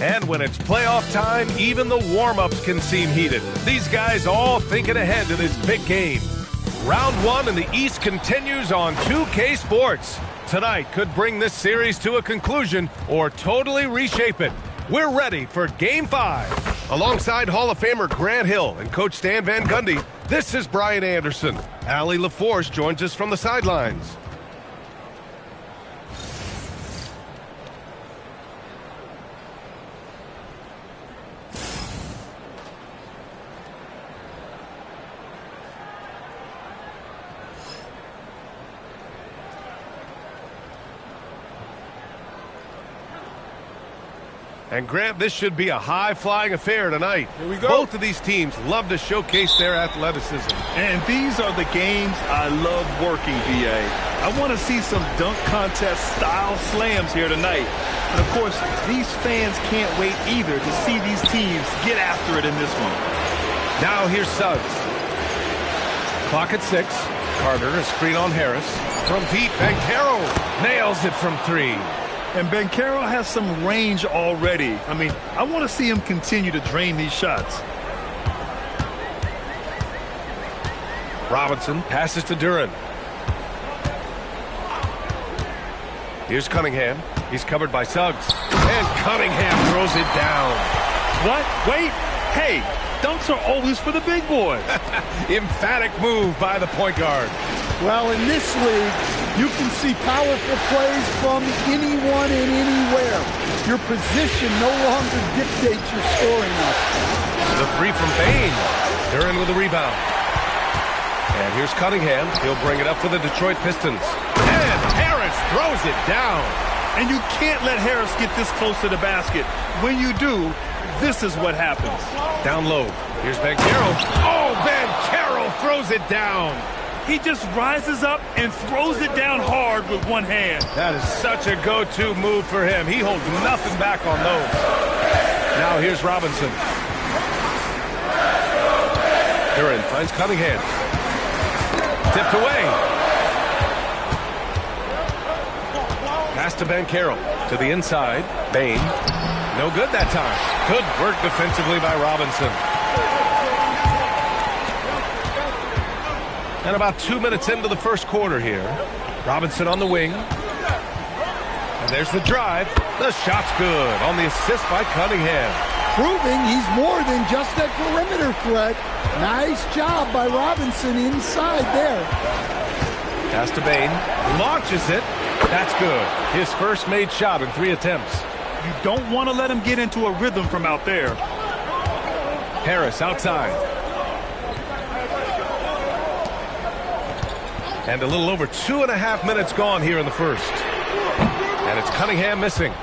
And when it's playoff time, even the warm-ups can seem heated. These guys all thinking ahead to this big game. Round one in the East continues on 2K Sports. Tonight could bring this series to a conclusion or totally reshape it. We're ready for Game 5. Alongside Hall of Famer Grant Hill and Coach Stan Van Gundy, this is Brian Anderson. Allie LaForce joins us from the sidelines. And Grant, this should be a high-flying affair tonight. Here we go. Both of these teams love to showcase their athleticism. And these are the games I love working, BA. I want to see some dunk contest-style slams here tonight. And, of course, these fans can't wait either to see these teams get after it in this one. Now here's Suggs. Clock at 6. Carter, a screen on Harris. From deep, Banchero nails it from 3. And Banchero has some range already. I mean, I want to see him continue to drain these shots. Robinson passes to Duran. Here's Cunningham. He's covered by Suggs. And Cunningham throws it down. What? Wait. Hey, dunks are always for the big boys. Emphatic move by the point guard. Well, in this league, you can see powerful plays from anyone and anywhere. Your position no longer dictates your scoring up. The three from Bain. Duran with a rebound. And here's Cunningham. He'll bring it up for the Detroit Pistons. And Harris throws it down. And you can't let Harris get this close to the basket. When you do, this is what happens. Down low. Here's Banchero. Oh, Banchero throws it down. He just rises up and throws it down hard with one hand. That is such a go-to move for him. He holds nothing back on those. Now here's Robinson. Duran finds Cunningham. Tipped away. Pass to Banchero. To the inside. Bain. No good that time. Good work defensively by Robinson. And about 2 minutes into the first quarter here. Robinson on the wing. And there's the drive. The shot's good on the assist by Cunningham. Proving he's more than just a perimeter threat. Nice job by Robinson inside there. Pass to Bain. Launches it. That's good. His first made shot in 3 attempts. You don't want to let him get into a rhythm from out there. Harris outside. And a little over 2.5 minutes gone here in the first. And it's Cunningham missing.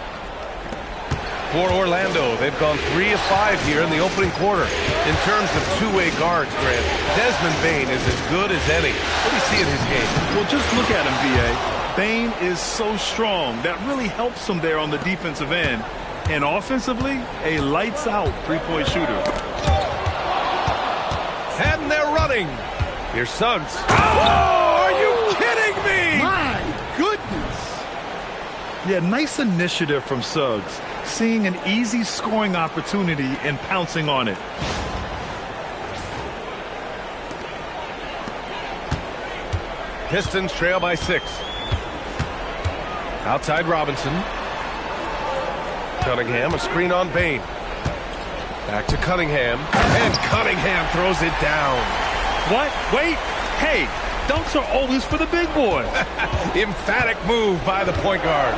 For Orlando, they've gone 3 of 5 here in the opening quarter. In terms of two-way guards, Grant, Desmond Bain is as good as any. What do you see in his game? Well, just look at him, B.A. Bain is so strong. That really helps him there on the defensive end. And offensively, a lights-out three-point shooter. And they're running. Here's Suggs. Oh, are you kidding me? My goodness. Yeah, nice initiative from Suggs. Seeing an easy scoring opportunity and pouncing on it. Pistons trail by 6. Outside Robinson. Cunningham, a screen on Bain. Back to Cunningham. And Cunningham throws it down. What? Wait. Hey, dunks are always for the big boys. Emphatic move by the point guard.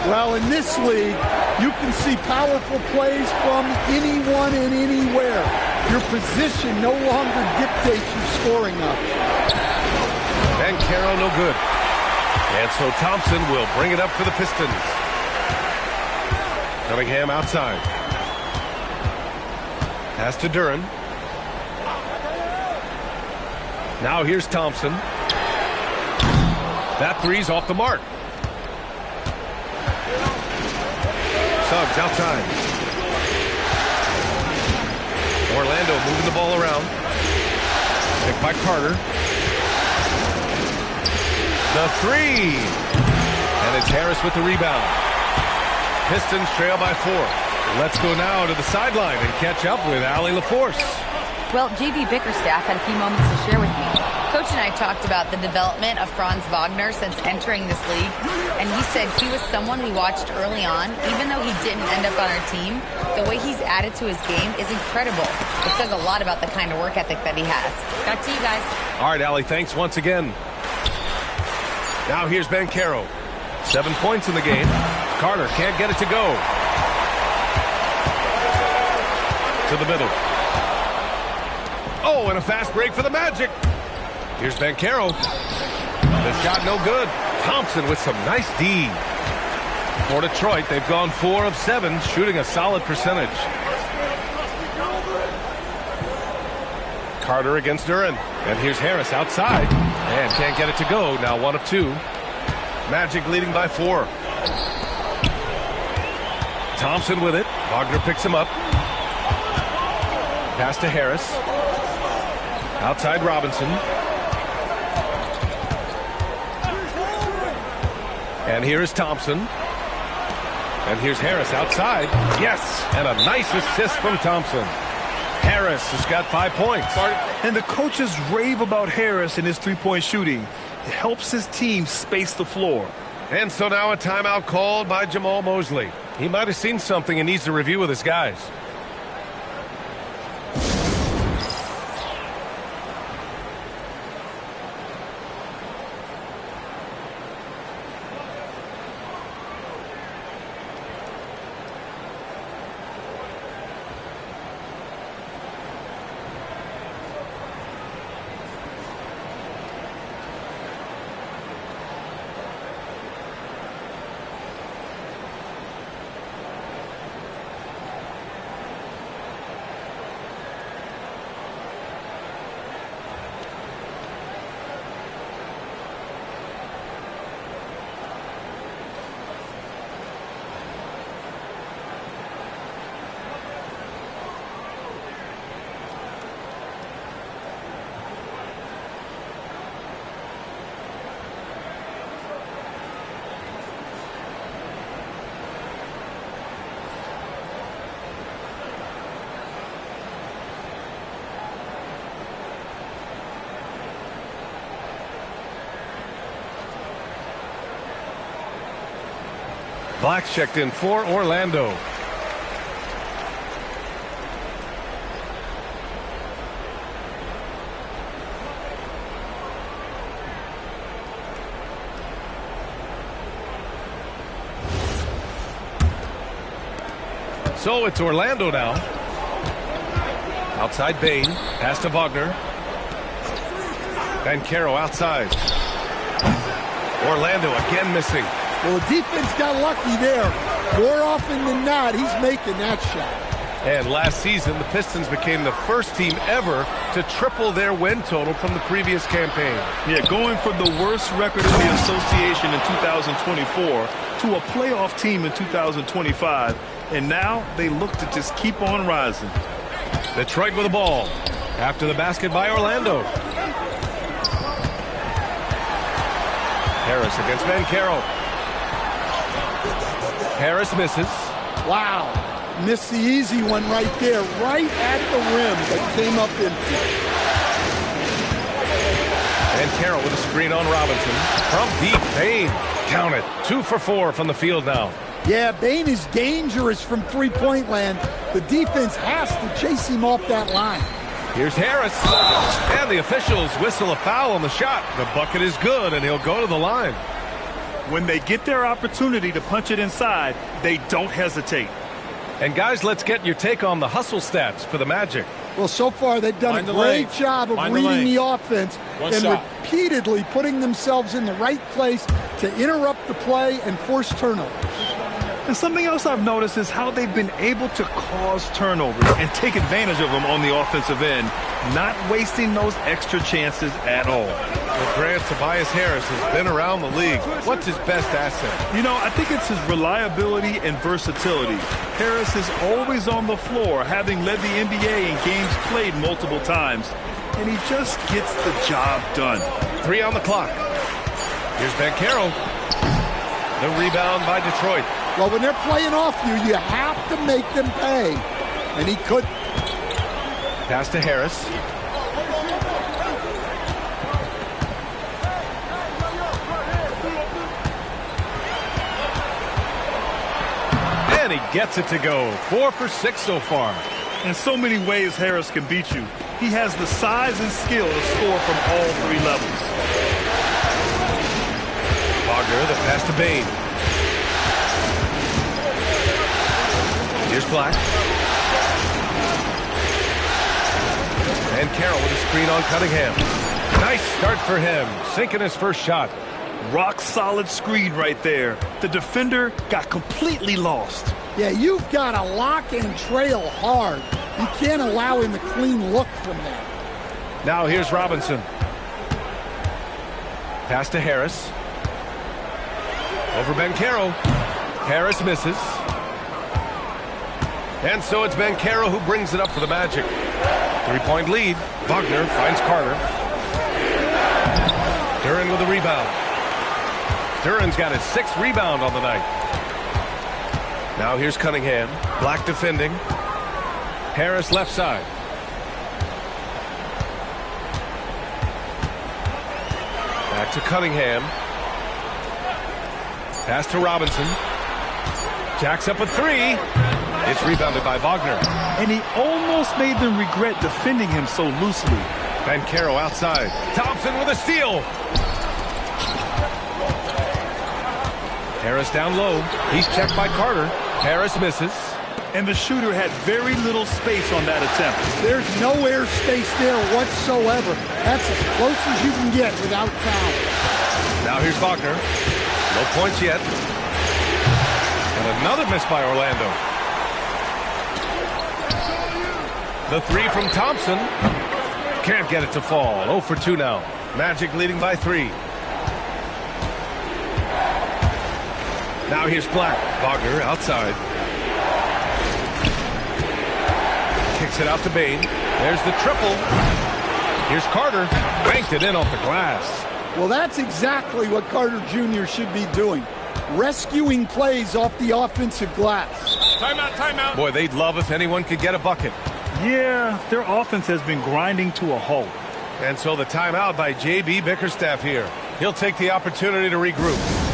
Well, in this league, you can see powerful plays from anyone and anywhere. Your position no longer dictates your scoring up. Banchero no good. And so Thompson will bring it up for the Pistons. Cunningham outside. Pass to Duran. Now here's Thompson. That three's off the mark. Suggs outside. Orlando moving the ball around. Picked by Carter. The three. And it's Harris with the rebound. Pistons trail by 4. Let's go now to the sideline and catch up with Allie LaForce. Well, JV Bickerstaff had a few moments to share with me. Coach and I talked about the development of Franz Wagner since entering this league, and he said he was someone we watched early on. Even though he didn't end up on our team, the way he's added to his game is incredible. It says a lot about the kind of work ethic that he has. Back to you guys. All right, Allie, thanks once again. Now here's Banchero. 7 points in the game. Carter can't get it to go. To the middle. Oh, and a fast break for the Magic. Here's Banchero. The shot no good. Thompson with some nice D. For Detroit, they've gone 4 of 7, shooting a solid percentage. Carter against Duran. And here's Harris outside. And can't get it to go. Now 1 of 2. Magic leading by 4. Thompson with it. Wagner picks him up. Pass to Harris. Outside Robinson. And here is Thompson. And here's Harris outside. Yes! And a nice assist from Thompson. Harris has got 5 points. And the coaches rave about Harris and his three-point shooting. It helps his team space the floor. And so now a timeout called by Jamal Mosley. He might have seen something and needs to review with his guys. Black's checked in for Orlando. So it's Orlando now. Outside Bain. Pass to Wagner. Banchero outside. Orlando again missing. Well, the defense got lucky there. More often than not, he's making that shot. And last season, the Pistons became the first team ever to triple their win total from the previous campaign. Yeah, going from the worst record in the association in 2024 to a playoff team in 2025. And now they look to just keep on rising. Detroit with the ball. After the basket by Orlando. Harris against Banchero. Harris misses. Wow. Missed the easy one right there, right at the rim, but came up empty. Banchero with a screen on Robinson. From deep, Bain. Count it. 2 for 4 from the field now. Yeah, Bain is dangerous from three-point land. The defense has to chase him off that line. Here's Harris. And the officials whistle a foul on the shot. The bucket is good, and he'll go to the line. When they get their opportunity to punch it inside, they don't hesitate. And guys, let's get your take on the hustle stats for the Magic. Well, so far they've done a great job of reading the offense and repeatedly putting themselves in the right place to interrupt the play and force turnovers. And something else I've noticed is how they've been able to cause turnovers and take advantage of them on the offensive end, not wasting those extra chances at all. Well, Grant, Tobias Harris has been around the league. What's his best asset? You know, I think it's his reliability and versatility. Harris is always on the floor, having led the NBA in games played multiple times. And he just gets the job done. 3 on the clock. Here's Banchero. The rebound by Detroit. Well, when they're playing off you, you have to make them pay. And he could. Pass to Harris. And he gets it to go. 4 for 6 so far. In so many ways, Harris can beat you. He has the size and skill to score from all 3 levels. Wagner, the pass to Bain. Here's Black. And Carroll with a screen on Cunningham. Nice start for him, sinking his first shot. Rock solid screen right there. The defender got completely lost. Yeah, you've got to lock and trail hard. You can't allow him a clean look from there. Now here's Robinson. Pass to Harris. Over Banchero. Harris misses. And so it's Banchero who brings it up for the Magic. 3-point lead. Wagner finds Carter. Duran with a rebound. Duran's got his 6th rebound on the night. Now here's Cunningham. Black defending. Harris left side. Back to Cunningham. Pass to Robinson. Jacks up a 3. It's rebounded by Wagner. And he almost made them regret defending him so loosely. Banchero outside. Thompson with a steal. Harris down low. He's checked by Carter. Harris misses. And the shooter had very little space on that attempt. There's no air space there whatsoever. That's as close as you can get without foul. Now here's Wagner. No points yet. And another miss by Orlando. The 3 from Thompson. Can't get it to fall. 0 for 2 now. Magic leading by 3. Now here's Black. Wagner outside. Kicks it out to Bain. There's the triple. Here's Carter. Banked it in off the glass. Well, that's exactly what Carter Jr. should be doing. Rescuing plays off the offensive glass. Timeout, timeout. Boy, they'd love if anyone could get a bucket. Yeah, their offense has been grinding to a halt. And so the timeout by J.B. Bickerstaff here. He'll take the opportunity to regroup.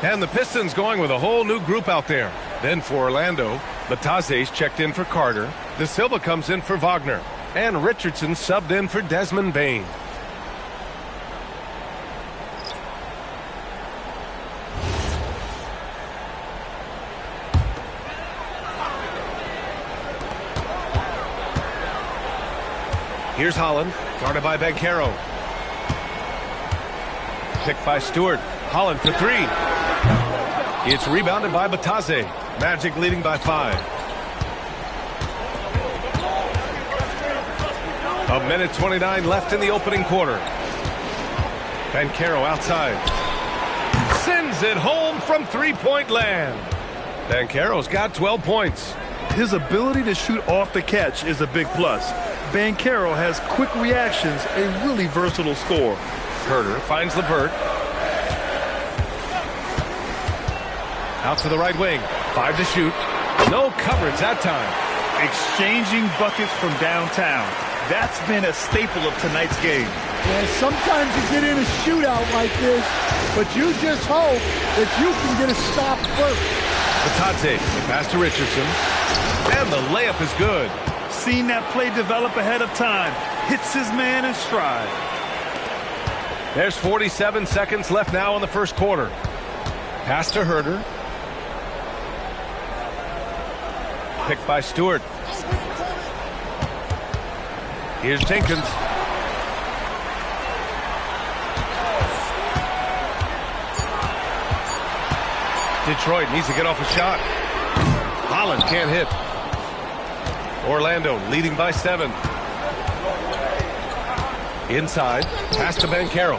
And the Pistons going with a whole new group out there. Then for Orlando, Bataze's checked in for Carter. De Silva comes in for Wagner. And Richardson subbed in for Desmond Bain. Here's Holland, guarded by Banchero. Picked by Stewart. Holland for 3. It's rebounded by Bataze. Magic leading by 5. 1:29 left in the opening quarter. Banchero outside. Sends it home from 3-point land. Banchero's got 12 points. His ability to shoot off the catch is a big plus. Banchero has quick reactions, a really versatile scorer. Herter finds LeVert. Out to the right wing. 5 to shoot. No coverage that time. Exchanging buckets from downtown. That's been a staple of tonight's game. And sometimes you get in a shootout like this, but you just hope that you can get a stop first. Batadze, pass to Richardson, and the layup is good. Seen that play develop ahead of time. Hits his man in stride. There's 47 seconds left now in the first quarter. Pass to Herder. Picked by Stewart. Here's Jenkins. Detroit needs to get off a shot. Holland can't hit. Orlando leading by 7. Inside, pass to Banchero.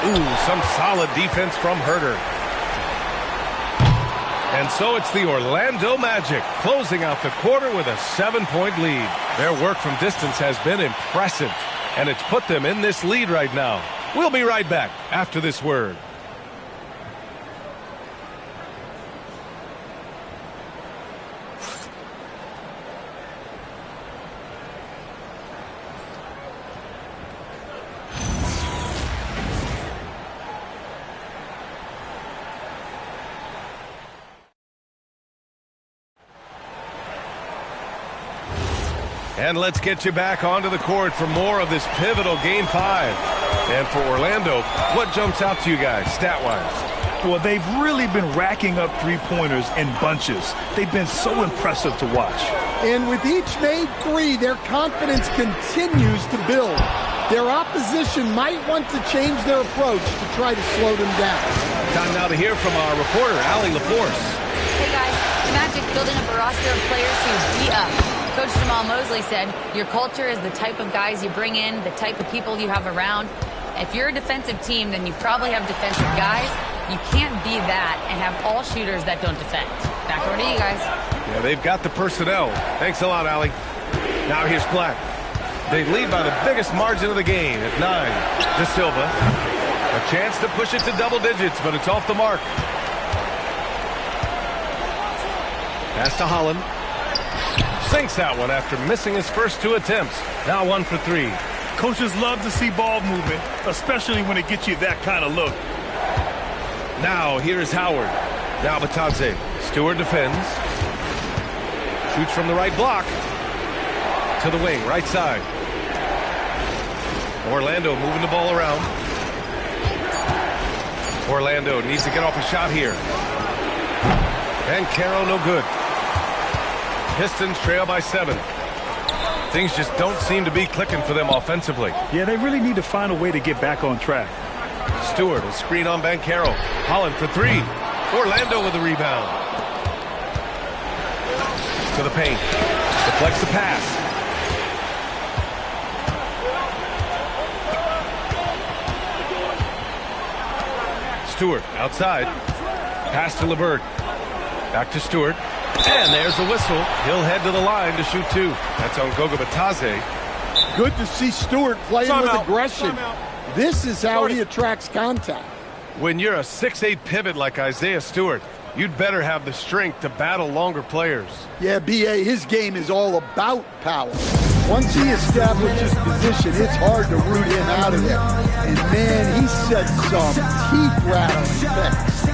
Ooh, some solid defense from Herder. And so it's the Orlando Magic closing out the quarter with a 7-point lead. Their work from distance has been impressive, and it's put them in this lead right now. We'll be right back after this word. And let's get you back onto the court for more of this pivotal Game 5. And for Orlando, what jumps out to you guys, stat-wise? Well, they've really been racking up three-pointers in bunches. They've been so impressive to watch. And with each made three, their confidence continues to build. Their opposition might want to change their approach to try to slow them down. Time now to hear from our reporter, Allie LaForce. Hey guys, the Magic building up a roster of players who beat up. Coach Jamal Mosley said, your culture is the type of guys you bring in, the type of people you have around. If you're a defensive team, then you probably have defensive guys. You can't be that and have all shooters that don't defend. Back over to you guys. Yeah, they've got the personnel. Thanks a lot, Allie. Now here's Black. They lead by the biggest margin of the game at 9. De Silva. A chance to push it to double digits, but it's off the mark. Pass to Holland. Sinks that one after missing his first 2 attempts. Now 1 for 3. Coaches love to see ball movement, especially when it gets you that kind of look. Now here is Howard. Now Batadze. Stewart defends. Shoots from the right block. To the wing, right side. Orlando moving the ball around. Orlando needs to get off a shot here. And Caro no good. Pistons trail by 7. Things just don't seem to be clicking for them offensively. Yeah, they really need to find a way to get back on track. Stewart will screen on Banchero. Holland for 3. Orlando with the rebound. To the paint. Deflects the pass. Stewart outside. Pass to LeVert. Back to Stewart. And there's the whistle. He'll head to the line to shoot 2. That's on Goga Batadze. Good to see Stewart playing with aggression. This is how he attracts contact. When you're a 6'8 pivot like Isaiah Stewart, you'd better have the strength to battle longer players. Yeah, B.A., his game is all about power. Once he establishes position, it's hard to root him out of there. And, man, he sets some teeth-rattling things.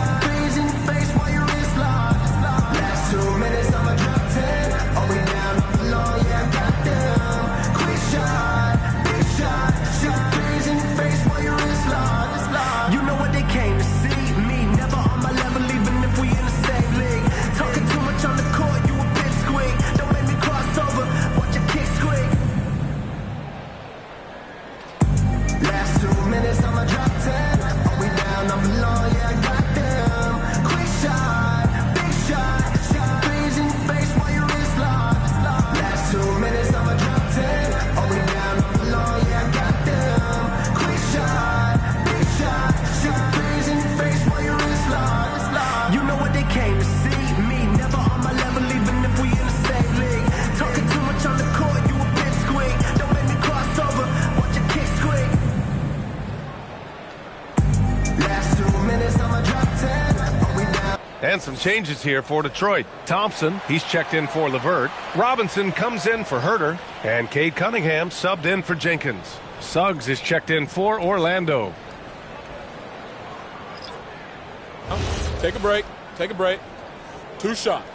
Last 2 minutes, I'ma drop 10. Are we down? I'm alone, yeah, I got that. some changes here for Detroit. Thompson, he's checked in for Levert. Robinson comes in for Herter. And Cade Cunningham subbed in for Jenkins. Suggs is checked in for Orlando. Take a break. Take a break. 2 shots.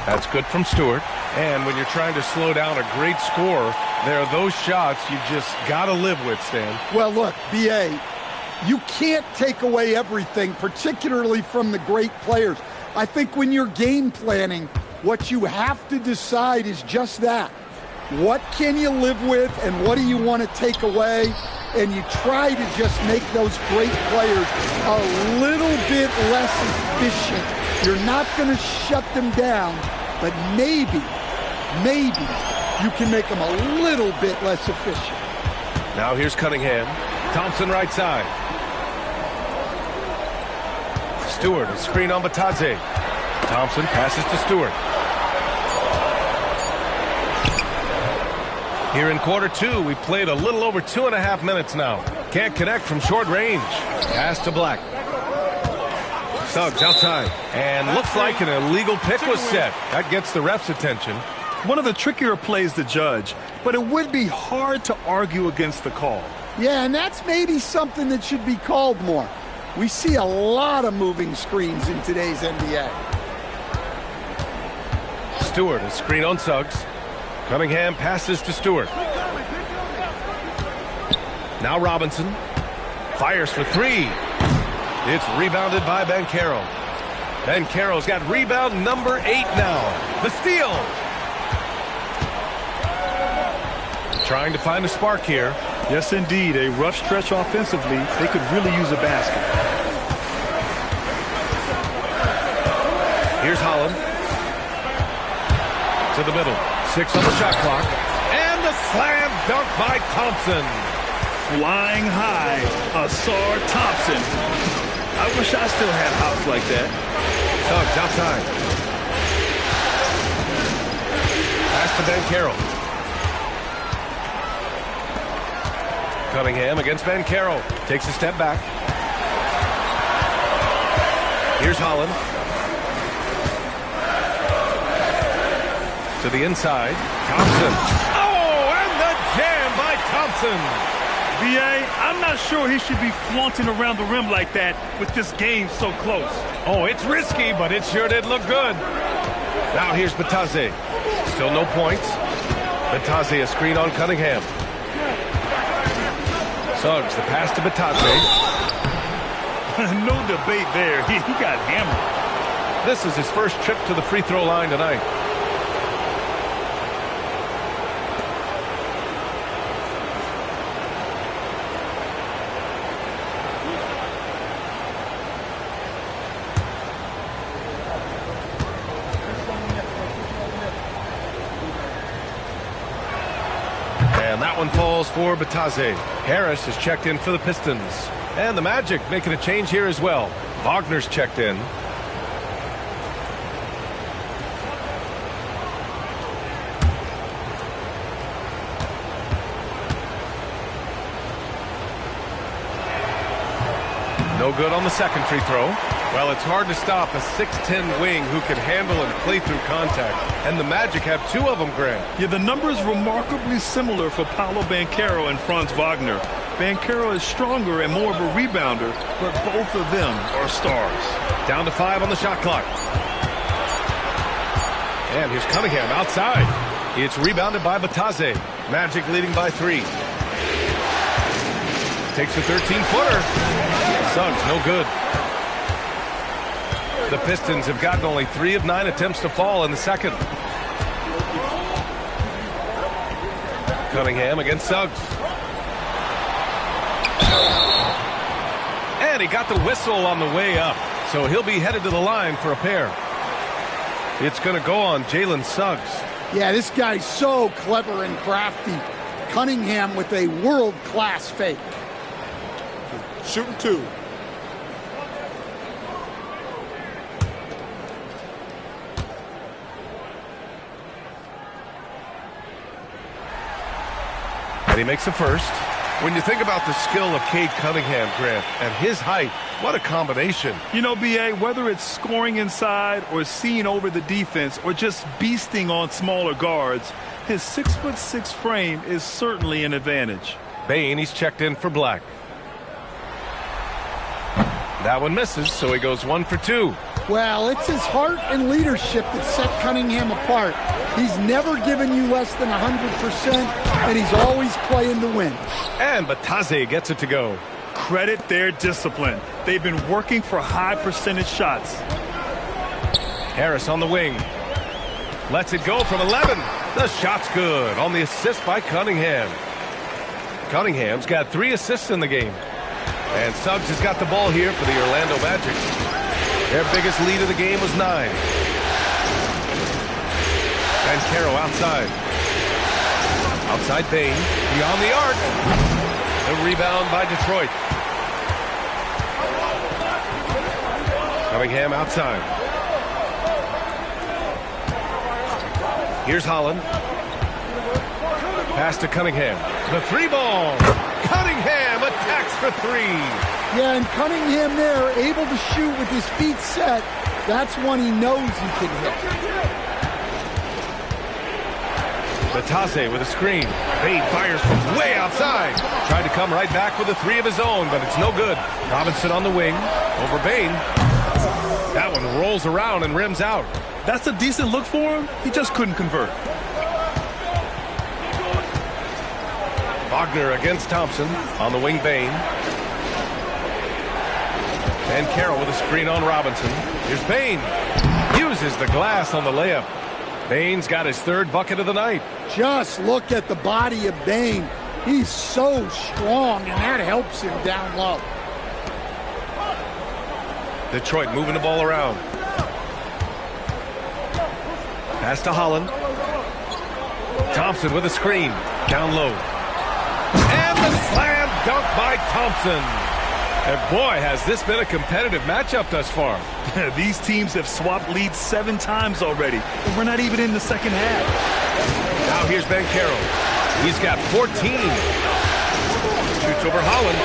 That's good from Stewart. And when you're trying to slow down a great scorer, there are those shots you just got to live with, Stan. Well, look, B.A., you can't take away everything, particularly from the great players. I think when you're game planning, what you have to decide is just that. What can you live with and what do you want to take away? And you try to just make those great players a little bit less efficient. You're not going to shut them down, but maybe you can make them a little bit less efficient. Now here's Cunningham. Thompson right side. Stewart, a screen on Batadze. Thompson passes to Stewart. Here in quarter 2, we played a little over 2.5 minutes now. Can't connect from short range. Pass to Black. Suggs outside. And looks like an illegal pick was set. That gets the ref's attention. One of the trickier plays to judge, but it would be hard to argue against the call. Yeah, and that's maybe something that should be called more. We see a lot of moving screens in today's NBA. Stewart, a screen on Suggs. Cunningham passes to Stewart. Now Robinson. Fires for 3. It's rebounded by Banchero. Banchero's got rebound number 8 now. The steal. Trying to find a spark here. Yes, indeed. A rough stretch offensively. They could really use a basket. Here's Holland. To the middle. 6 on the shot clock. And the slam dunk by Thompson. Flying high, Asar Thompson. I wish I still had hops like that. Suggs outside. Pass to Banchero. Cunningham against Banchero. Takes a step back. Here's Holland. To the inside. Thompson. Oh, and the jam by Thompson. B.A., I'm not sure he should be flaunting around the rim like that with this game so close. Oh, it's risky, but it sure did look good. Now here's Batadze. Still no points. Batadze, a screen on Cunningham. Suggs, the pass to Batadze. No debate there. He got hammered. This is his first trip to the free throw line tonight. And that one falls for Batadze. Harris has checked in for the Pistons. And the Magic making a change here as well. Wagner's checked in. No good on the second free throw. Well, it's hard to stop a 6'10 wing who can handle and play through contact. And the Magic have 2 of them, Grant. Yeah, the numbers remarkably similar for Paolo Banchero and Franz Wagner. Banchero is stronger and more of a rebounder, but both of them are stars. Down to 5 on the shot clock. And here's Cunningham outside. It's rebounded by Batadze. Magic leading by 3. Takes a 13-footer. Suggs, no good. The Pistons have gotten only 3 of 9 attempts to fall in the second. Cunningham against Suggs. And he got the whistle on the way up, so he'll be headed to the line for a pair. It's going to go on Jalen Suggs. Yeah, this guy's so clever and crafty. Cunningham with a world-class fake. Shooting 2. And he makes a first. When you think about the skill of Cade Cunningham, Grant, and his height, what a combination. You know, B.A., whether it's scoring inside or seeing over the defense or just beasting on smaller guards, his 6'6" frame is certainly an advantage. Bane, he's checked in for Black. That one misses, so he goes 1 for 2. Well, it's his heart and leadership that set Cunningham apart. He's never given you less than 100%, and he's always playing to win. And Bataze gets it to go. Credit their discipline. They've been working for high percentage shots. Harris on the wing. Lets it go from 11. The shot's good on the assist by Cunningham. Cunningham's got 3 assists in the game. And Suggs has got the ball here for the Orlando Magic. Their biggest lead of the game was 9. Banchero outside. Outside Bane. Beyond the arc. The rebound by Detroit. Cunningham outside. Here's Holland. Pass to Cunningham. The 3-ball. Cunningham attacks for 3. Yeah, and Cunningham there, able to shoot with his feet set. That's one he knows he can hit. Bataze with a screen. Bane fires from way outside. Tried to come right back with a 3 of his own, but it's no good. Robinson on the wing. Over Bane. That one rolls around and rims out. That's a decent look for him. He just couldn't convert. Wagner against Thompson. On the wing, Bane. And Carroll with a screen on Robinson. Here's Bane. Uses the glass on the layup. Bane's got his 3rd bucket of the night. Just look at the body of Bane. He's so strong, and that helps him down low. Detroit moving the ball around. Pass to Holland. Thompson with a screen. Down low. And the slam dunk by Thompson. And boy, has this been a competitive matchup thus far. These teams have swapped leads 7 times already, and we're not even in the second half. Now here's Banchero. He's got 14. Shoots over Holland.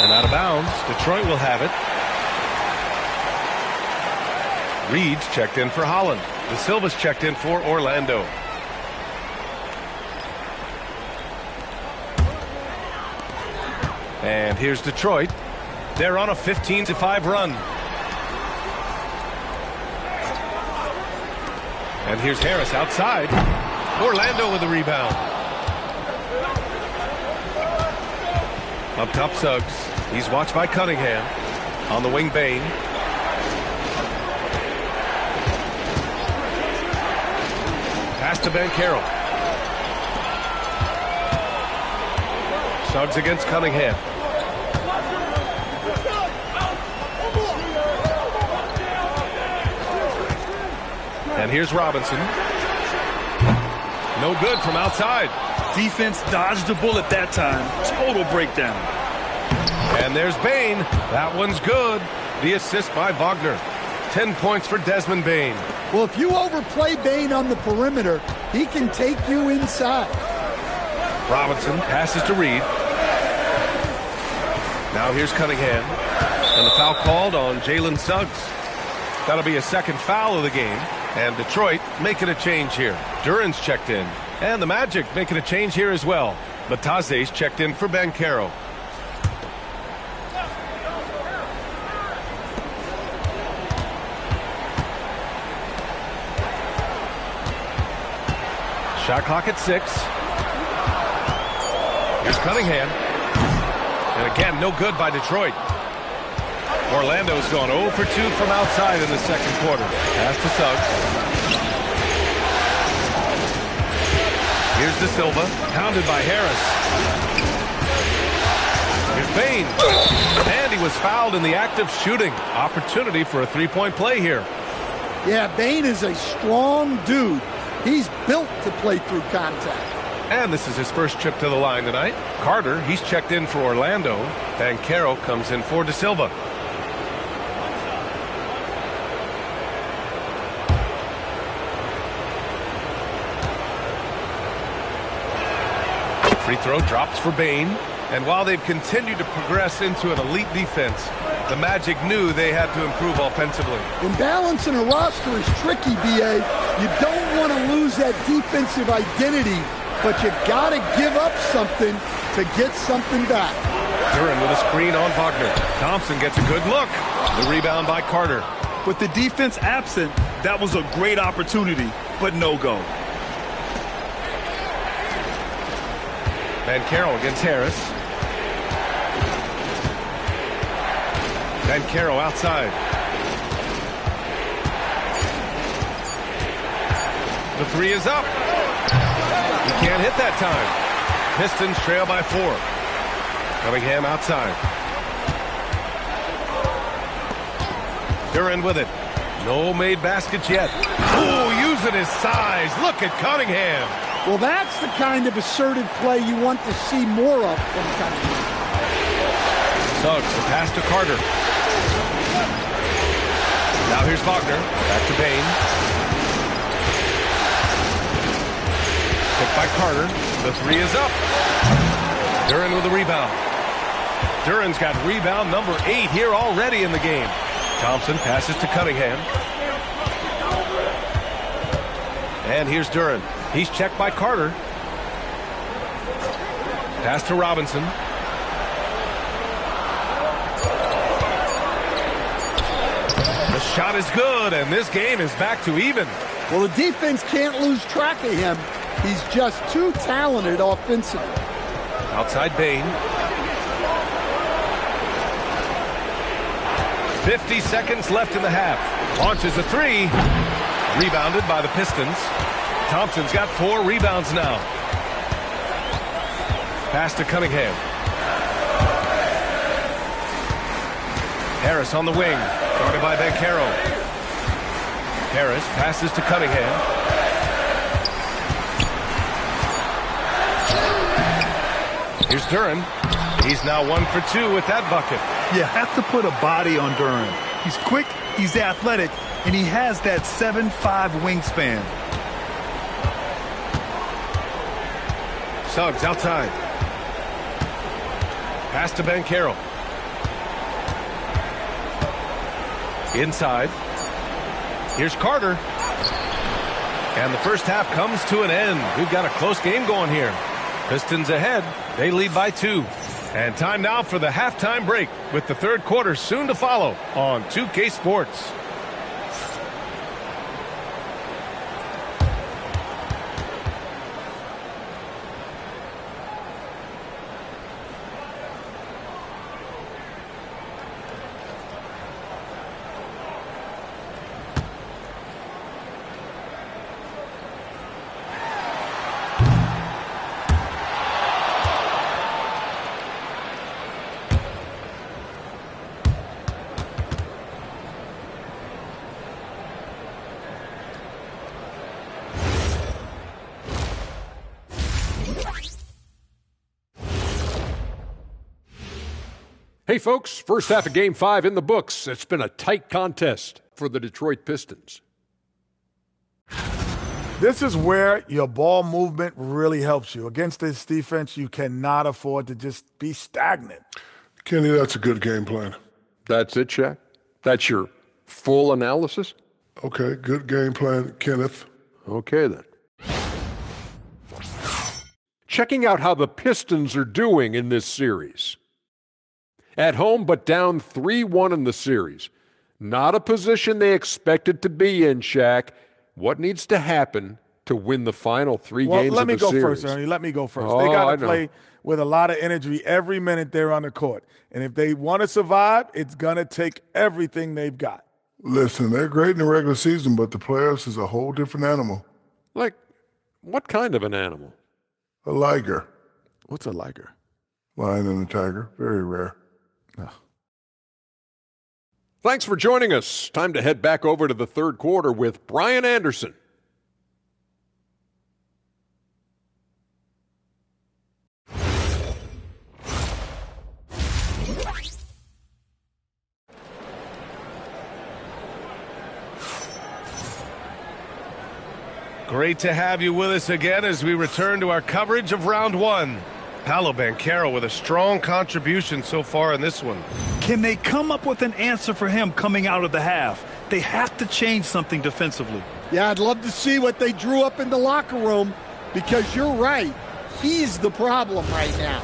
And out of bounds. Detroit will have it. Reed's checked in for Holland. De Silva's checked in for Orlando. And here's Detroit. They're on a 15-5 run. And here's Harris outside. Orlando with the rebound. Up top, Suggs. He's watched by Cunningham. On the wing, Bane. Pass to Banchero. Suggs against Cunningham. And here's Robinson. No good from outside. Defense dodged a bullet that time. Total breakdown. And there's Bane. That one's good. The assist by Wagner. 10 points for Desmond Bane. Well, if you overplay Bane on the perimeter, he can take you inside. Robinson passes to Reed. Now here's Cunningham. And the foul called on Jalen Suggs. That'll be a 2nd foul of the game. And Detroit making a change here. Duran's checked in. And the Magic making a change here as well. Bataze's checked in for Banchero. Shot clock at 6. Here's Cunningham. And again, no good by Detroit. Orlando's gone 0 for 2 from outside in the 2nd quarter. Pass to Suggs. Here's De Silva, pounded by Harris. Here's Bane. And he was fouled in the act of shooting. Opportunity for a 3-point play here. Yeah, Bane is a strong dude. He's built to play through contact. And this is his first trip to the line tonight. Carter, he's checked in for Orlando. Banchero comes in for De Silva. Free throw drops for Bain. And while they've continued to progress into an elite defense, the Magic knew they had to improve offensively. And balancing a roster is tricky, B.A. You don't want to lose that defensive identity, but you got to give up something to get something back. Duren with a screen on Wagner. Thompson gets a good look. The rebound by Carter. With the defense absent, that was a great opportunity, but no go. Banchero against Harris. Banchero outside. The three is up. He can't hit that time. Pistons trail by 4. Cunningham outside. Duren with it. No made baskets yet. Oh, using his size. Look at Cunningham. Well, that's the kind of assertive play you want to see more of from Cunningham. Suggs, the pass to Carter. Now here's Wagner. Back to Bain. Picked by Carter. The three is up. Duren with the rebound. Duren's got rebound number 8 here already in the game. Thompson passes to Cunningham. And here's Duren. He's checked by Carter. Pass to Robinson. The shot is good, and this game is back to even. Well, the defense can't lose track of him. He's just too talented offensively. Outside Bain. 50 seconds left in the half. Launches a three. Rebounded by the Pistons. Thompson's got 4 rebounds now. Pass to Cunningham. Harris on the wing. Guarded by Banchero. Harris passes to Cunningham. Here's Duren. He's now 1 for 2 with that bucket. You have to put a body on Duren. He's quick, he's athletic, and he has that 7'5" wingspan. Suggs outside. Pass to Banchero. Inside. Here's Carter. And the first half comes to an end. We've got a close game going here. Pistons ahead. They lead by 2. And time now for the halftime break, with the third quarter soon to follow on 2K Sports. Hey folks, first half of Game 5 in the books. It's been a tight contest for the Detroit Pistons. This is where your ball movement really helps you. Against this defense, you cannot afford to just be stagnant. Kenny, that's a good game plan. That's it, Shaq? That's your full analysis? Okay, good game plan, Kenneth. Okay, then. Checking out how the Pistons are doing in this series. At home, but down 3-1 in the series. Not a position they expected to be in, Shaq. What needs to happen to win the final 3 games of the series? Let me go first, Ernie. Let me go first. They got to play with a lot of energy every minute they're on the court. And if they want to survive, it's going to take everything they've got. Listen, they're great in the regular season, but the playoffs is a whole different animal. Like, what kind of an animal? A liger. What's a liger? Lion and a tiger. Very rare. Oh. Thanks for joining us. Time to head back over to the third quarter with Brian Anderson. Great to have you with us again as we return to our coverage of round 1. Paolo Banchero with a strong contribution so far in this one. Can they come up with an answer for him coming out of the half? They have to change something defensively. Yeah, I'd love to see what they drew up in the locker room, because you're right. He's the problem right now.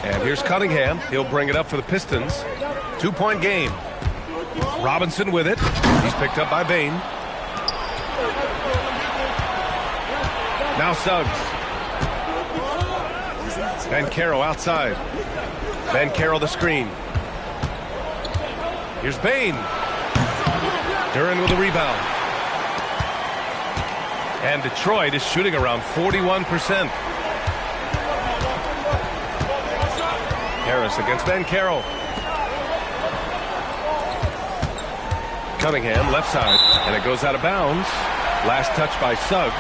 And here's Cunningham. He'll bring it up for the Pistons. 2-point game. Robinson with it. He's picked up by Bain. Now Suggs. Banchero outside. Banchero the screen. Here's Bain. Duren with a rebound. And Detroit is shooting around 41%. Harris against Banchero. Cunningham left side, and it goes out of bounds. Last touch by Suggs.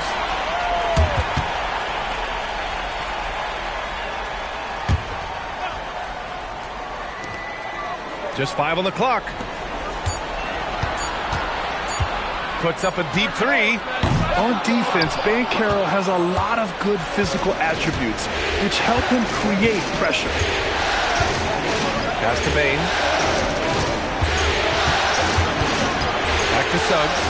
Just 5 on the clock. Puts up a deep three. On defense, Banchero has a lot of good physical attributes, which help him create pressure. Pass to Bain. Back to Suggs.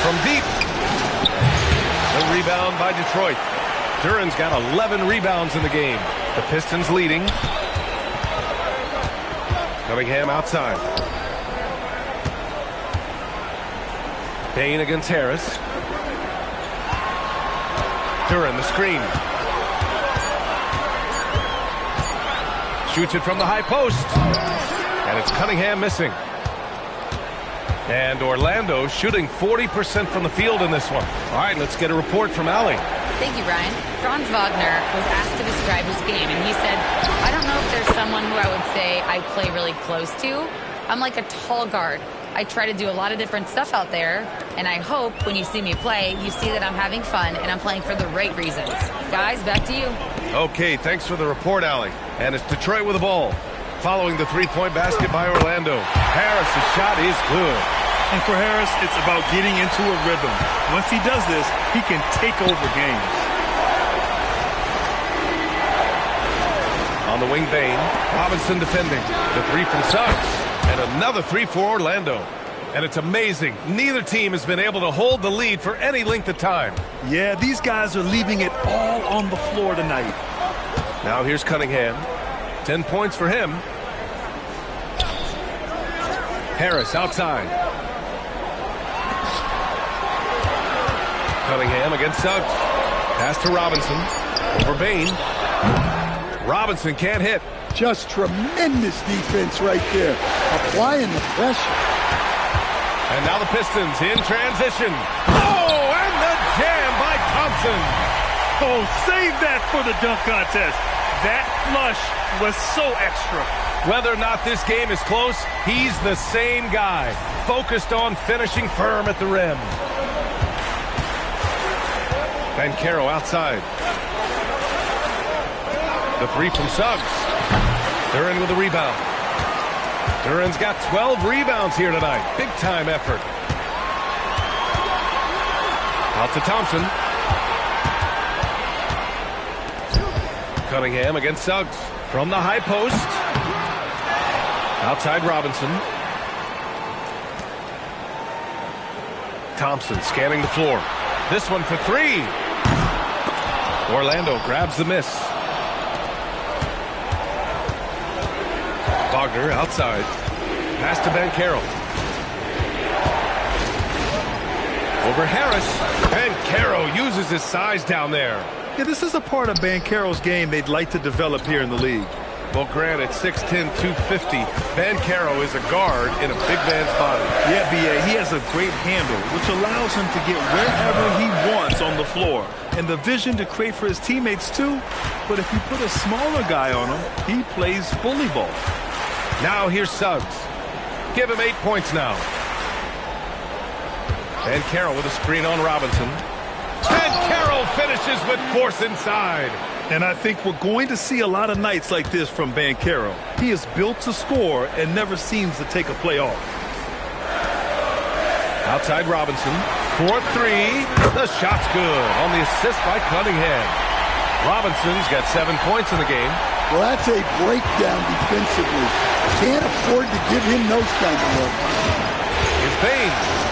From deep. The rebound by Detroit. Duren's got 11 rebounds in the game. The Pistons leading. Cunningham outside. Bain against Harris. Duren the screen. Shoots it from the high post. And it's Cunningham missing. And Orlando shooting 40% from the field in this one. All right, let's get a report from Allie. Thank you, Ryan. Franz Wagner was asked to describe his game, and he said, I don't know if there's someone who I would say I play really close to. I'm like a tall guard. I try to do a lot of different stuff out there, and I hope when you see me play, you see that I'm having fun and I'm playing for the right reasons. Guys, back to you. Okay, thanks for the report, Allie. And it's Detroit with the ball. Following the three-point basket by Orlando. Harris' shot is good. And for Harris, it's about getting into a rhythm. Once he does this, he can take over games. On the wing, Bain. Robinson defending. The three from Suggs. And another three for Orlando. And it's amazing. Neither team has been able to hold the lead for any length of time. Yeah, these guys are leaving it all on the floor tonight. Now here's Cunningham. 10 points for him. Harris outside. Cunningham against Suggs. Pass to Robinson. Over Bain. Robinson can't hit. Just tremendous defense right there. Applying the pressure. And now the Pistons in transition. Oh, and the jam by Thompson. Oh, save that for the dunk contest. That flush was so extra. Whether or not this game is close, he's the same guy. Focused on finishing firm at the rim. Banchero outside. The three from Suggs. Duren with the rebound. Duren's got 12 rebounds here tonight. Big time effort. Out to Thompson. Cunningham against Suggs. From the high post. Outside Robinson. Thompson scanning the floor. This one for three. Orlando grabs the miss. Wagner outside. Pass to Banchero. Over Harris. Banchero uses his size down there. Yeah, this is a part of Banchero's game they'd like to develop here in the league. Well, granted, 6'10", 250, Banchero is a guard in a big man's body. Yeah, B.A., he has a great handle, which allows him to get wherever he wants on the floor. And the vision to create for his teammates, too. But if you put a smaller guy on him, he plays bully ball. Now here's Suggs. Give him 8 points now. Banchero with a screen on Robinson. Banchero finishes with force inside. And I think we're going to see a lot of nights like this from Banchero. He is built to score and never seems to take a play off. Outside Robinson. 4-3. The shot's good on the assist by Cunningham. Robinson's got 7 points in the game. Well, that's a breakdown defensively. Can't afford to give him those kind of looks. Here's Bain.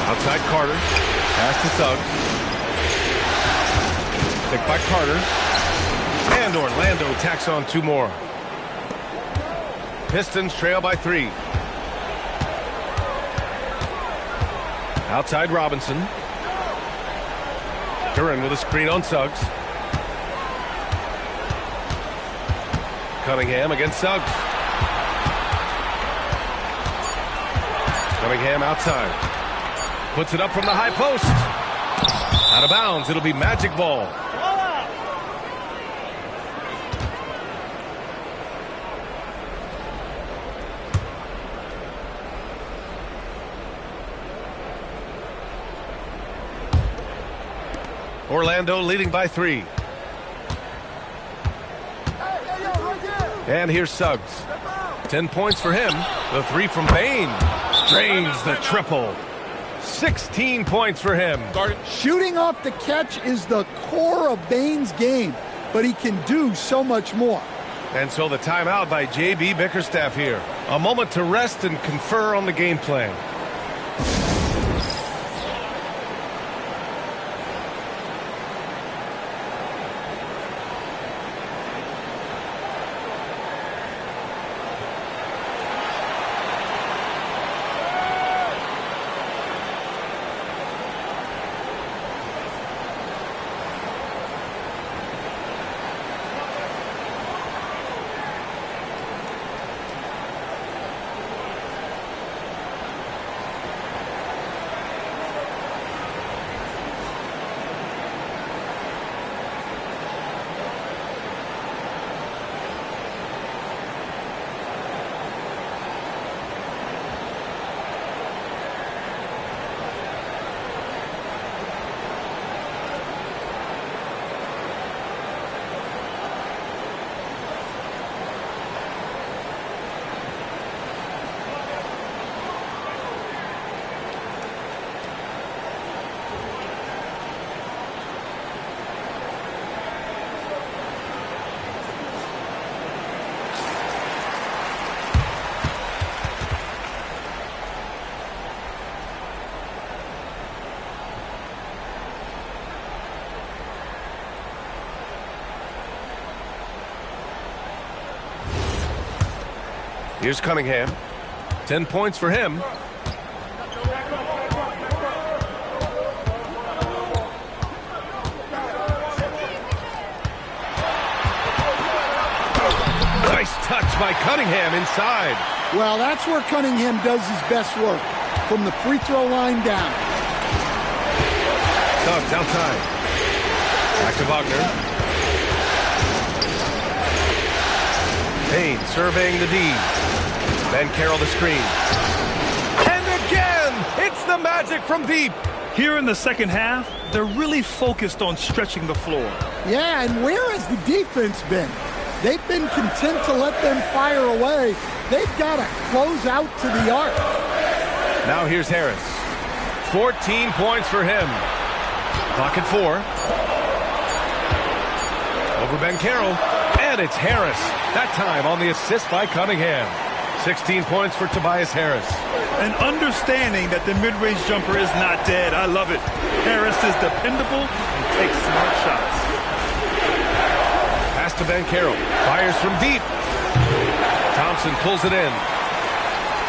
Outside Carter. Pass to Suggs. Picked by Carter. And Orlando tacks on 2 more. Pistons trail by 3. Outside Robinson. Duran with a screen on Suggs. Cunningham against Suggs. Cunningham outside. Puts it up from the high post. Out of bounds. It'll be Magic ball. Orlando leading by 3. And here's Suggs. 10 points for him. The 3 from Bain. Drains the triple. 16 points for him. Shooting off the catch is the core of Bain's game, but he can do so much more. And so the timeout by J.B. Bickerstaff here. A moment to rest and confer on the game plan. Here's Cunningham. 10 points for him. Nice touch by Cunningham inside. Well, that's where Cunningham does his best work, from the free throw line down. Suggs outside. Back to Wagner. Bain surveying the D. Ben Carroll the screen. And again, it's the Magic from deep. Here in the second half, they're really focused on stretching the floor. Yeah, and where has the defense been? They've been content to let them fire away. They've got to close out to the arc. Now here's Harris. 14 points for him. Clock at 4. Over Ben Carroll. And it's Harris. That time on the assist by Cunningham. 16 points for Tobias Harris. And understanding that the mid-range jumper is not dead. I love it. Harris is dependable and takes smart shots. Pass to Ben Carroll. Fires from deep. Thompson pulls it in.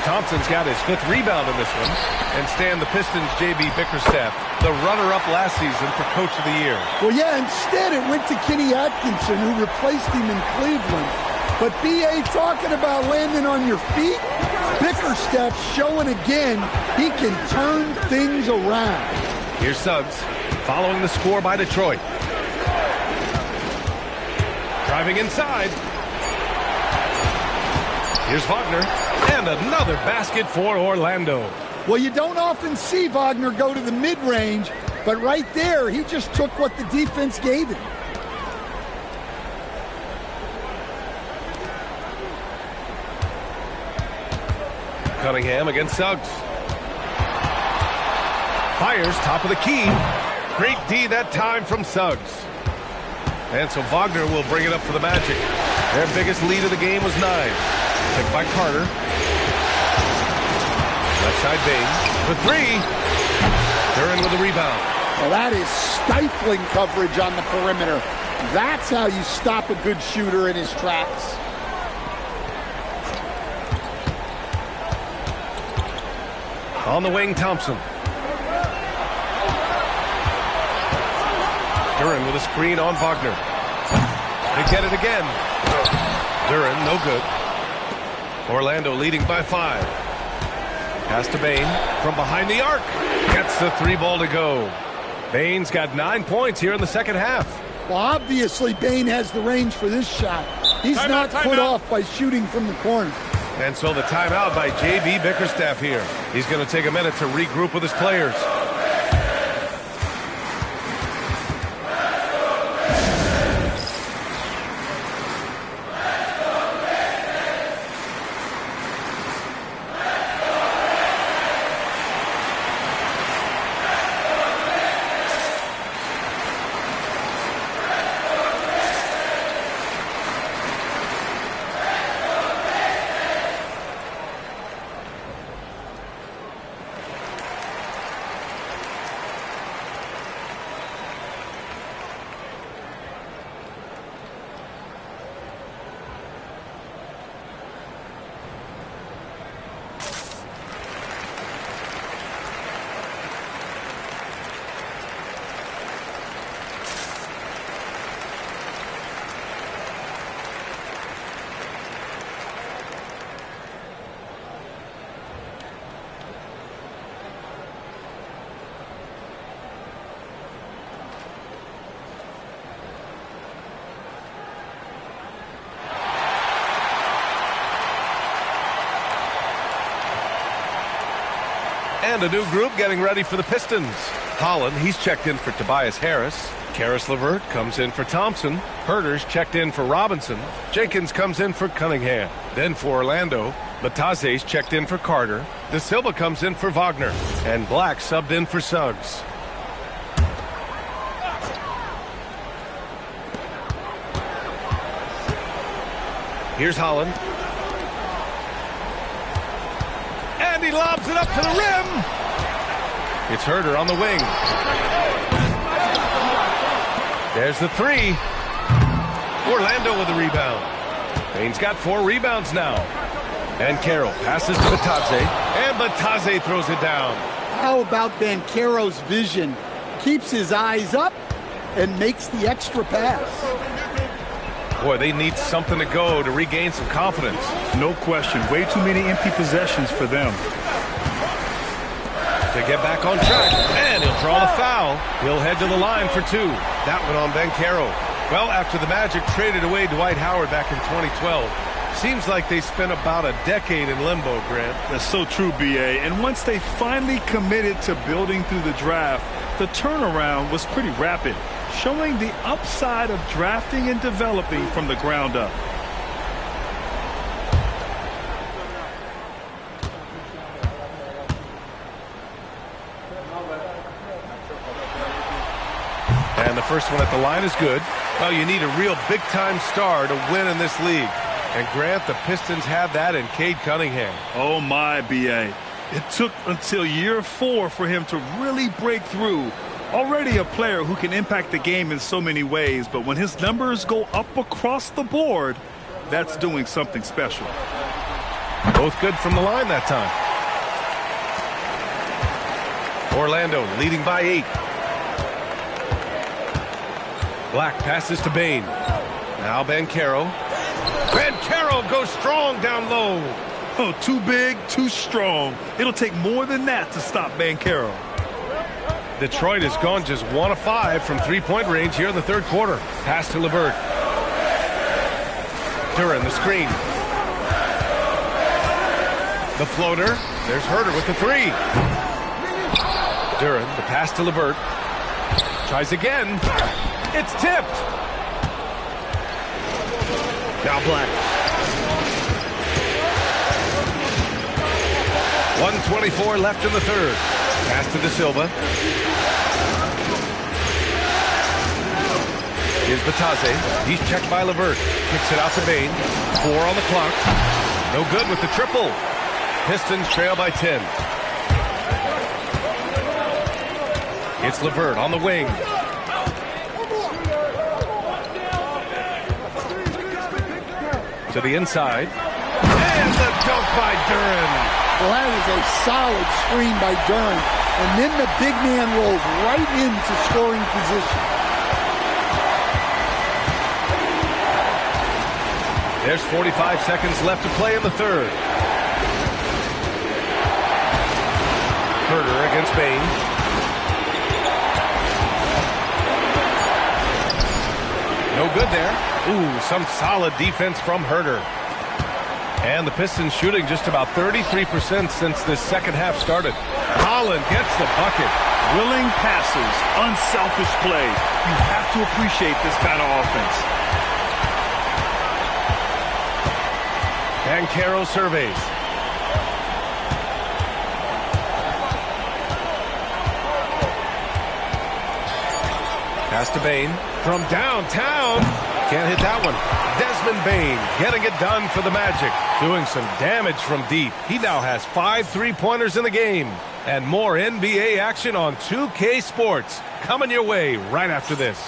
Thompson's got his 5th rebound in this one. And stand the Pistons' J.B. Bickerstaff, the runner-up last season for Coach of the Year. Well, yeah, instead it went to Kenny Atkinson, who replaced him in Cleveland. But B.A. talking about landing on your feet, Bickerstaff showing again he can turn things around. Here's Suggs, following the score by Detroit. Driving inside. Here's Wagner, and another basket for Orlando. Well, you don't often see Wagner go to the mid-range, but right there, he just took what the defense gave him. Cunningham against Suggs. Fires top of the key. Great D that time from Suggs. And so Wagner will bring it up for the Magic. Their biggest lead of the game was 9. Picked by Carter. Left side Bain for 3. Duren with the rebound. Well, that is stifling coverage on the perimeter. That's how you stop a good shooter in his tracks. On the wing, Thompson. Duren with a screen on Wagner. They get it again. Duren, no good. Orlando leading by 5. Pass to Bain from behind the arc. Gets the 3 ball to go. Bain's got 9 points here in the second half. Well, obviously, Bain has the range for this shot. He's not put off by shooting from the corner. And so the timeout by J.B. Bickerstaff here. He's going to take a minute to regroup with his players. And a new group getting ready for the Pistons. Holland, he's checked in for Tobias Harris. Karis LeVert comes in for Thompson. Herter's checked in for Robinson. Jenkins comes in for Cunningham. Then for Orlando, Bataze's checked in for Carter. De Silva comes in for Wagner. And Black subbed in for Suggs. Here's Holland. And he lobs it up to the rim. It's Herter on the wing. There's the 3. Orlando with the rebound. Bain's got 4 rebounds now. And Carroll passes to Bataze. And Bataze throws it down. How about Banchero's vision? Keeps his eyes up and makes the extra pass. Boy, they need something to go to regain some confidence. No question. Way too many empty possessions for them. To get back on track. And he'll draw the foul. He'll head to the line for 2. That one on Banchero. Well, after the Magic traded away Dwight Howard back in 2012, seems like they spent about a decade in limbo, Grant. That's so true, B.A. And once they finally committed to building through the draft, the turnaround was pretty rapid, showing the upside of drafting and developing from the ground up. And the first one at the line is good. Well, you need a real big-time star to win in this league. And Grant, the Pistons have that in Cade Cunningham. Oh, my, B.A. It took until year 4 for him to really break through. Already a player who can impact the game in so many ways, but when his numbers go up across the board, that's doing something special. Both good from the line that time. Orlando leading by 8. Black passes to Bain. Now Banchero. Banchero goes strong down low. Oh, too big, too strong. It'll take more than that to stop Banchero. Detroit has gone just 1 of 5 from three-point range here in the third quarter. Pass to LeVert. Duren, the screen. The floater. There's Herter with the 3. Duren, the pass to LeVert. Tries again. It's tipped. Now Black. 1:24 left in the third. Pass to De Silva. Here's Batase. He's checked by LeVert. Kicks it out to Bain. 4 on the clock. No good with the triple. Pistons trail by 10. It's LeVert on the wing. To the inside. And the dunk by Duren. Well, that is a solid screen by Duren. And then the big man rolls right into scoring position. There's 45 seconds left to play in the third. Herter against Bain. No good there. Ooh, some solid defense from Herter. And the Pistons shooting just about 33% since this second half started. Holland gets the bucket. Willing passes, unselfish play. You have to appreciate this kind of offense. Banchero surveys. Pass to Bain from downtown. Can't hit that one. Desmond Bain getting it done for the Magic. Doing some damage from deep. He now has 5 3-pointers in the game. And more NBA action on 2K Sports. Coming your way right after this.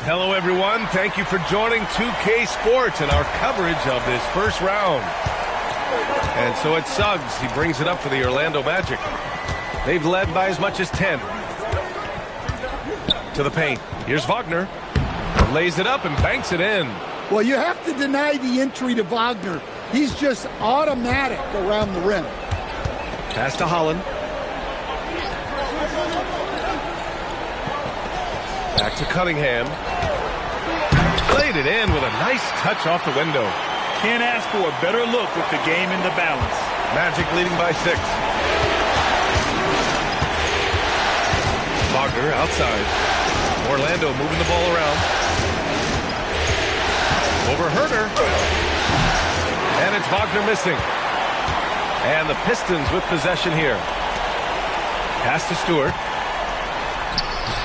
Hello, everyone. Thank you for joining 2K Sports and our coverage of this first round. And so it's Suggs. He brings it up for the Orlando Magic. They've led by as much as 10. To the paint. Here's Wagner. Lays it up and banks it in. Well, you have to deny the entry to Wagner. He's just automatic around the rim. Pass to Holland. Back to Cunningham. Played it in with a nice touch off the window. Can't ask for a better look with the game in the balance. Magic leading by 6. Wagner outside. Orlando moving the ball around. Over Herter. And it's Wagner missing. And the Pistons with possession here. Pass to Stewart.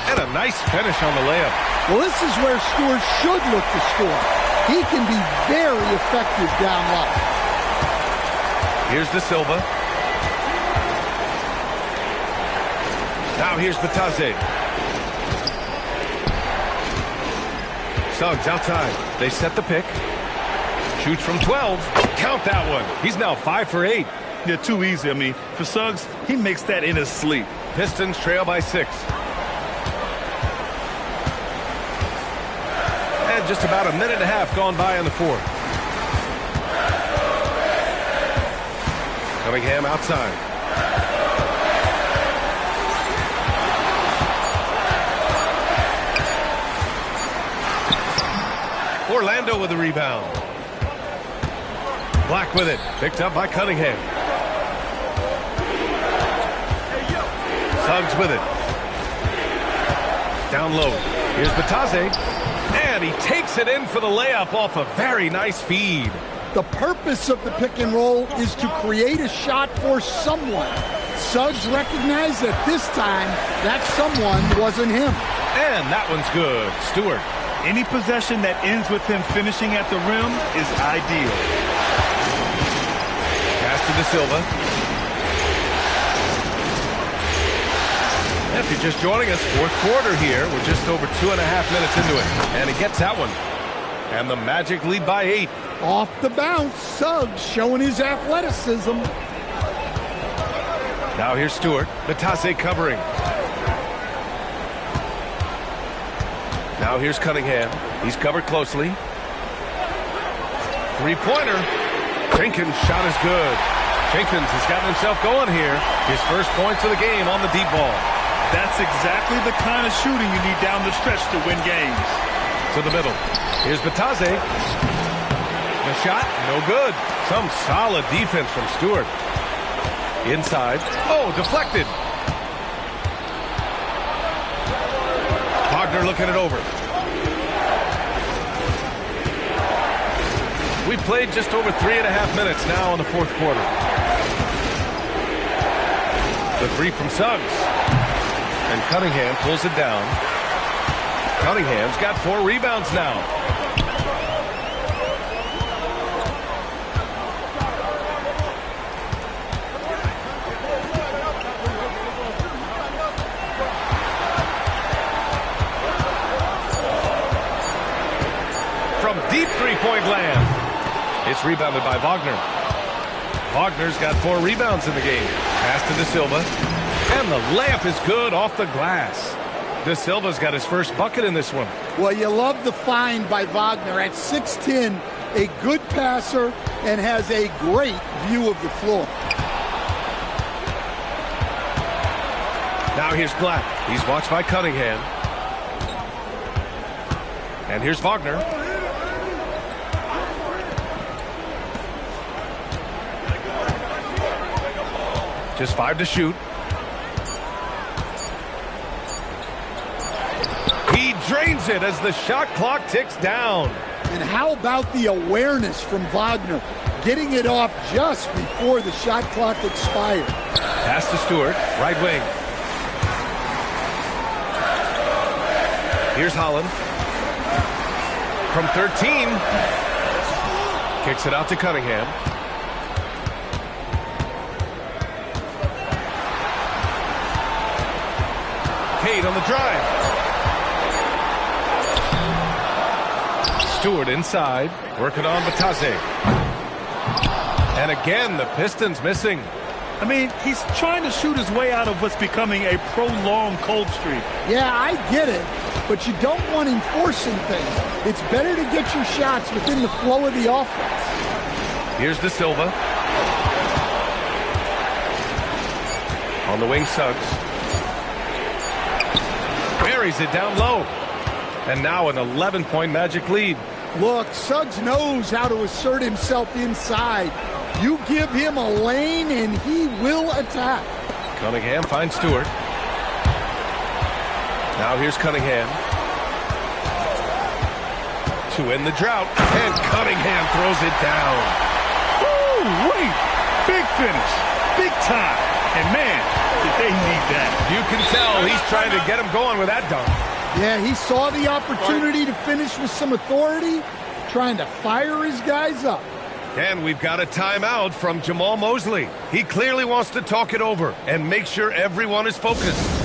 And a nice finish on the layup. Well, this is where Stewart should look to score. He can be very effective down low. Here's De Silva. Now here's Batase. Suggs outside. They set the pick. Shoots from 12. Count that one. He's now 5 for 8. Yeah, too easy. I mean, for Suggs, he makes that in his sleep. Pistons trail by 6. Just about a minute and a half gone by in the fourth. Cunningham outside. Orlando with the rebound. Black with it. Picked up by Cunningham. Suggs with it. Down low. Here's Batase. And he takes it in for the layup off a very nice feed. The purpose of the pick and roll is to create a shot for someone. Suggs recognized that this time that someone wasn't him. And that one's good. Stewart. Any possession that ends with him finishing at the rim is ideal. Pass to De Silva. If you're just joining us, fourth quarter here. We're just over 2.5 minutes into it. And he gets that one. And the Magic lead by 8. Off the bounce, Suggs showing his athleticism. Now here's Stewart. Batase covering. Now here's Cunningham. He's covered closely. Three-pointer. Jenkins' shot is good. Jenkins has gotten himself going here. His first points of the game on the deep ball. That's exactly the kind of shooting you need down the stretch to win games. To the middle. Here's Batase. The shot, no good. Some solid defense from Stewart. Inside. Oh, deflected. Wagner looking it over. We've played just over 3.5 minutes now in the fourth quarter. The three from Suggs. And Cunningham pulls it down. Cunningham's got 4 rebounds now. From deep three-point land. It's rebounded by Wagner. Wagner's got 4 rebounds in the game. Pass to De Silva. And the layup is good off the glass. De Silva's got his first bucket in this one. Well, you love the find by Wagner. At 6'10", a good passer and has a great view of the floor. Now here's Black. He's watched by Cunningham. And here's Wagner. Just 5 to shoot. He drains it as the shot clock ticks down. And how about the awareness from Wagner, getting it off just before the shot clock expired. Pass to Stewart, right wing. Here's Holland. From 13. Kicks it out to Cunningham. Cade on the drive. Stewart inside, working on Batase. And again, the Pistons missing. I mean, he's trying to shoot his way out of what's becoming a prolonged cold streak. Yeah, I get it, but you don't want him forcing things. It's better to get your shots within the flow of the offense. Here's De Silva. On the wing, Suggs. Buries it down low. And now an 11-point Magic lead. Look, Suggs knows how to assert himself inside. You give him a lane and he will attack. Cunningham finds Stewart. Now here's Cunningham. To end the drought. And Cunningham throws it down. Woo, wait. Big finish. Big time. And man, did they need that. You can tell he's trying to get him going with that dunk. Yeah, he saw the opportunity to finish with some authority, trying to fire his guys up. And we've got a timeout from Jamal Mosley. He clearly wants to talk it over and make sure everyone is focused.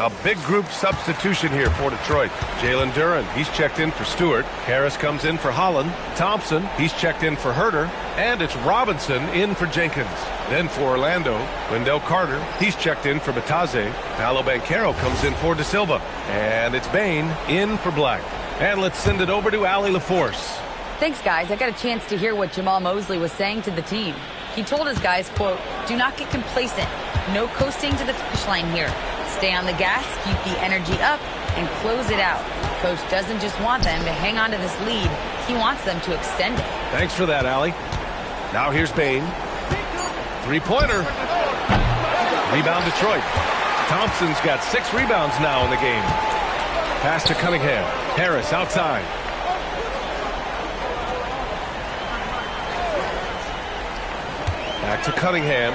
A big group substitution here for Detroit. Jalen Duren, he's checked in for Stewart. Harris comes in for Holland. Thompson, he's checked in for Herter. And it's Robinson in for Jenkins. Then for Orlando, Wendell Carter, he's checked in for Batase. Paolo Banchero comes in for De Silva. And it's Bain in for Black. And let's send it over to Allie LaForce. Thanks, guys. I got a chance to hear what Jamal Mosley was saying to the team. He told his guys, quote, "Do not get complacent. No coasting to the finish line here. Stay on the gas, keep the energy up, and close it out." Coach doesn't just want them to hang on to this lead. He wants them to extend it. Thanks for that, Allie. Now here's Bain. Three-pointer. Rebound Detroit. Thompson's got 6 rebounds now in the game. Pass to Cunningham. Harris outside. Back to Cunningham.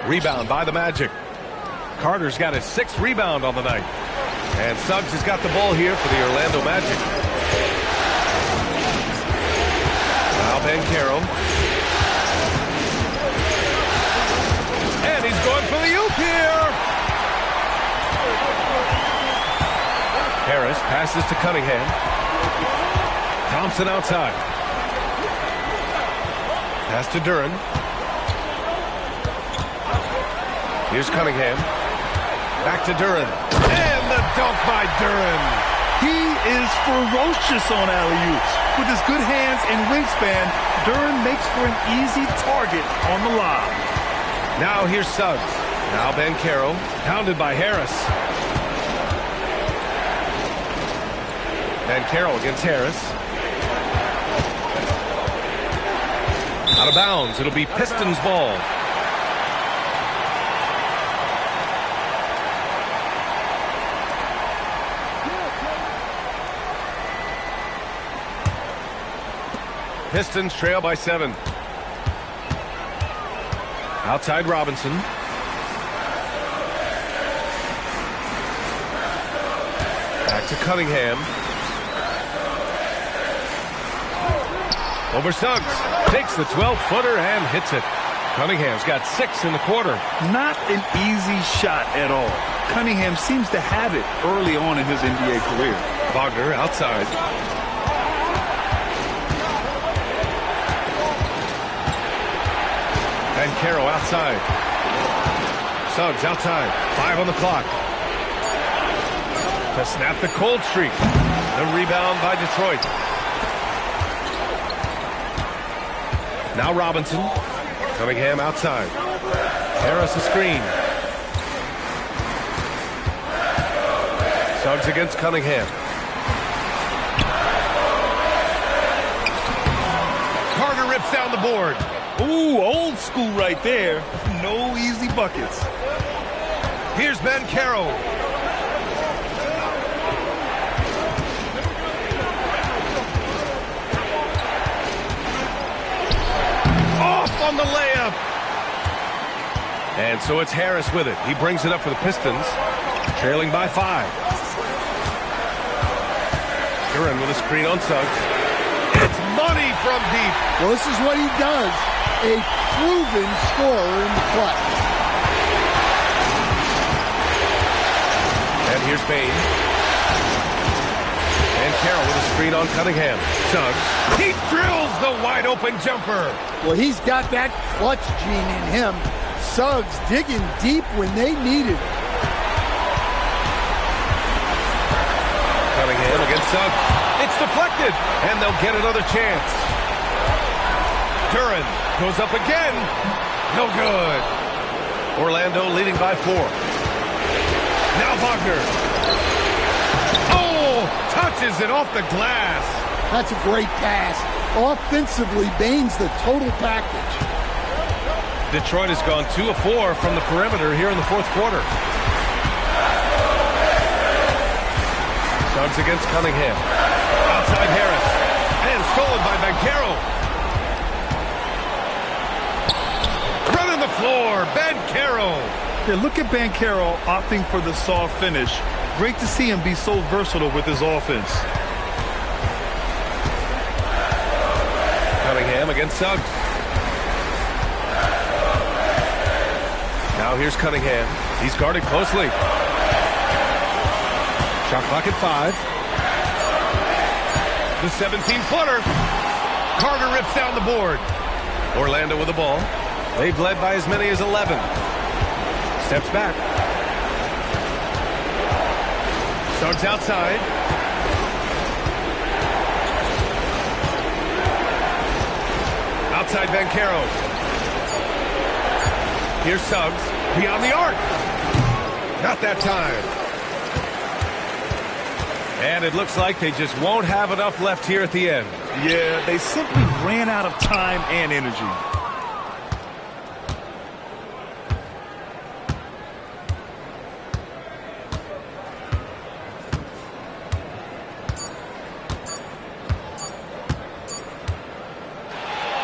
Rebound by the Magic. Carter's got his 6th rebound on the night. And Suggs has got the ball here for the Orlando Magic. Now Banchero. And he's going for the oop here. Harris passes to Cunningham. Thompson outside. Pass to Duren. Here's Cunningham. Back to Duren. And the dunk by Duren. He is ferocious on alley-oops. With his good hands and wingspan, Duren makes for an easy target on the lob. Now here's Suggs. Now Banchero. Pounded by Harris. Banchero against Harris. Out of bounds. It'll be Pistons ball. Pistons trail by 7. Outside Robinson. Back to Cunningham. Over Suggs. Takes the 12-footer and hits it. Cunningham's got 6 in the quarter. Not an easy shot at all. Cunningham seems to have it early on in his NBA career. Wagner outside. Banchero outside. Suggs outside. 5 on the clock. To snap the cold streak. The rebound by Detroit. Now Robinson. Cunningham outside. Harris a screen. Suggs against Cunningham. Carter rips down the board. Ooh, old school right there. No easy buckets. Here's Banchero. Off on the layup. And so it's Harris with it. He brings it up for the Pistons. Trailing by 5. Duren with a screen on Suggs. It's money from deep. Well, this is what he does. A proven scorer in the clutch. And here's Bain. And Carroll with a screen on Cunningham. Suggs. He drills the wide open jumper. Well, he's got that clutch gene in him. Suggs digging deep when they needed it. Cunningham against Suggs. It's deflected, and they'll get another chance. Duren goes up again. No good. Orlando leading by 4. Now Wagner. Oh, touches it off the glass. That's a great pass. Offensively, Bain's the total package. Detroit has gone 2 of 4 from the perimeter here in the 4th quarter. Suggs against Cunningham. Outside Harris. And stolen by Banchero. Running the floor. Banchero. Yeah, look at Banchero opting for the soft finish. Great to see him be so versatile with his offense. Cunningham against Suggs. Now here's Cunningham. He's guarded closely. Shot clock at 5. The 17-footer. Carter rips down the board. Orlando with the ball. They've led by as many as 11. Steps back. Suggs outside. Outside Banchero. Here's Suggs. Beyond the arc. Not that time. And it looks like they just won't have enough left here at the end. Yeah, they simply ran out of time and energy.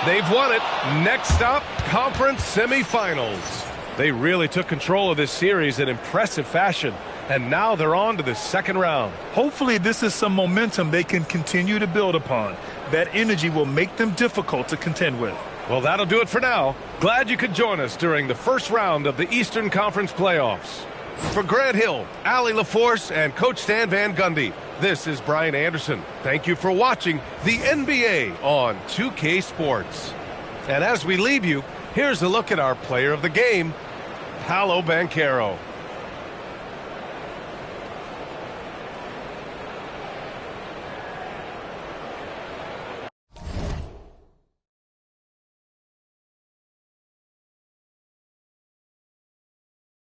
They've won it. Next up, conference semifinals. They really took control of this series in impressive fashion, and now they're on to the second round. Hopefully this is some momentum they can continue to build upon. That energy will make them difficult to contend with. Well, that'll do it for now. Glad you could join us during the first round of the Eastern Conference playoffs. For Grant Hill, Allie LaForce, and Coach Stan Van Gundy, this is Brian Anderson. Thank you for watching the NBA on 2K Sports. And as we leave you, here's a look at our player of the game, Paolo Banchero.